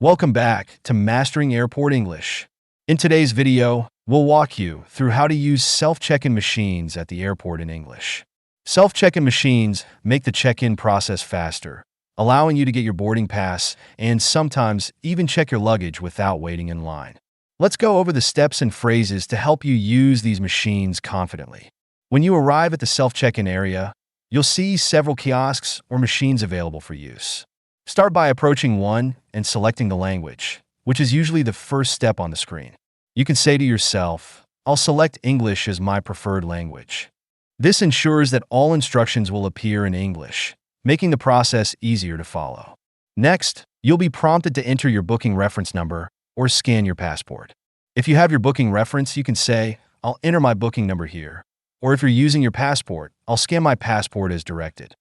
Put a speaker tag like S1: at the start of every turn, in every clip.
S1: Welcome back to Mastering Airport English. In today's video, we'll walk you through how to use self-check-in machines at the airport in English. Self-check-in machines make the check-in process faster, allowing you to get your boarding pass and sometimes even check your luggage without waiting in line. Let's go over the steps and phrases to help you use these machines confidently. When you arrive at the self-check-in area, you'll see several kiosks or machines available for use. Start by approaching one and selecting the language, which is usually the first step on the screen. You can say to yourself, "I'll select English as my preferred language." This ensures that all instructions will appear in English, making the process easier to follow. Next, you'll be prompted to enter your booking reference number or scan your passport. If you have your booking reference, you can say, "I'll enter my booking number here." Or if you're using your passport, "I'll scan my passport as directed."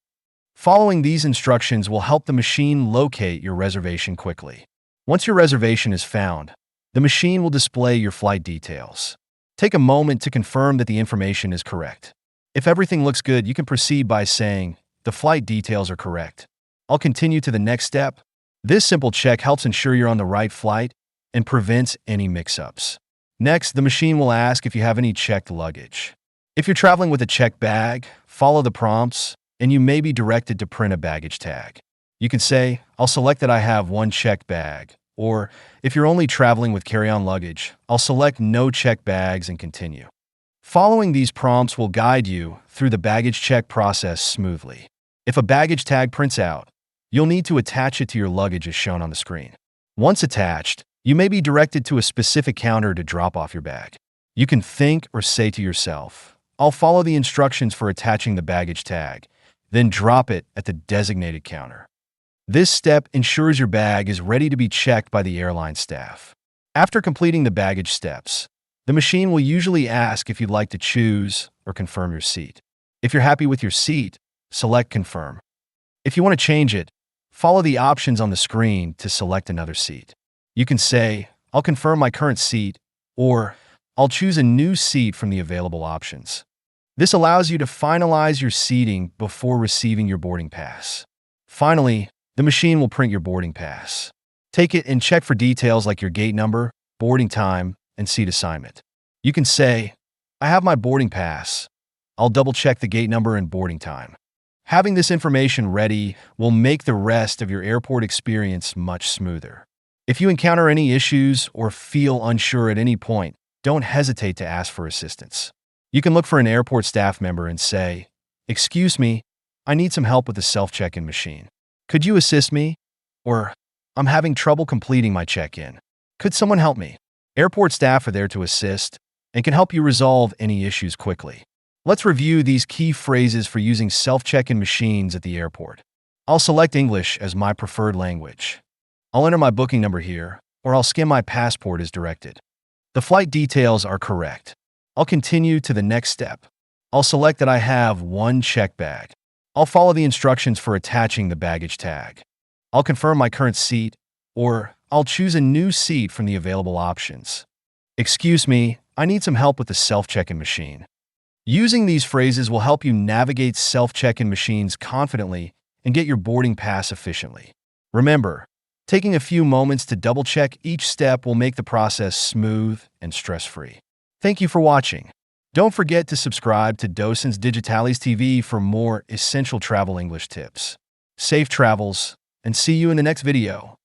S1: Following these instructions will help the machine locate your reservation quickly. Once your reservation is found, the machine will display your flight details. Take a moment to confirm that the information is correct. If everything looks good, you can proceed by saying, "The flight details are correct. I'll continue to the next step." This simple check helps ensure you're on the right flight and prevents any mix-ups. Next, the machine will ask if you have any checked luggage. If you're traveling with a checked bag, follow the prompts, and you may be directed to print a baggage tag. You can say, "I'll select that I have one checked bag," or if you're only traveling with carry-on luggage, "I'll select no checked bags and continue." Following these prompts will guide you through the baggage check process smoothly. If a baggage tag prints out, you'll need to attach it to your luggage as shown on the screen. Once attached, you may be directed to a specific counter to drop off your bag. You can think or say to yourself, "I'll follow the instructions for attaching the baggage tag," then drop it at the designated counter. This step ensures your bag is ready to be checked by the airline staff. After completing the baggage steps, the machine will usually ask if you'd like to choose or confirm your seat. If you're happy with your seat, select Confirm. If you want to change it, follow the options on the screen to select another seat. You can say, "I'll confirm my current seat," or "I'll choose a new seat from the available options." This allows you to finalize your seating before receiving your boarding pass. Finally, the machine will print your boarding pass. Take it and check for details like your gate number, boarding time, and seat assignment. You can say, "I have my boarding pass. I'll double-check the gate number and boarding time." Having this information ready will make the rest of your airport experience much smoother. If you encounter any issues or feel unsure at any point, don't hesitate to ask for assistance. You can look for an airport staff member and say, "Excuse me, I need some help with the self-check-in machine. Could you assist me?" Or, "I'm having trouble completing my check-in. Could someone help me?" Airport staff are there to assist and can help you resolve any issues quickly. Let's review these key phrases for using self-check-in machines at the airport. "I'll select English as my preferred language." "I'll enter my booking number here," or "I'll scan my passport as directed." "The flight details are correct." "I'll continue to the next step." "I'll select that I have one checked bag." "I'll follow the instructions for attaching the baggage tag." "I'll confirm my current seat," or "I'll choose a new seat from the available options." "Excuse me, I need some help with the self-check-in machine." Using these phrases will help you navigate self-check-in machines confidently and get your boarding pass efficiently. Remember, taking a few moments to double-check each step will make the process smooth and stress-free. Thank you for watching. Don't forget to subscribe to Docentes DigitalesTV for more essential travel English tips. Safe travels, and see you in the next video.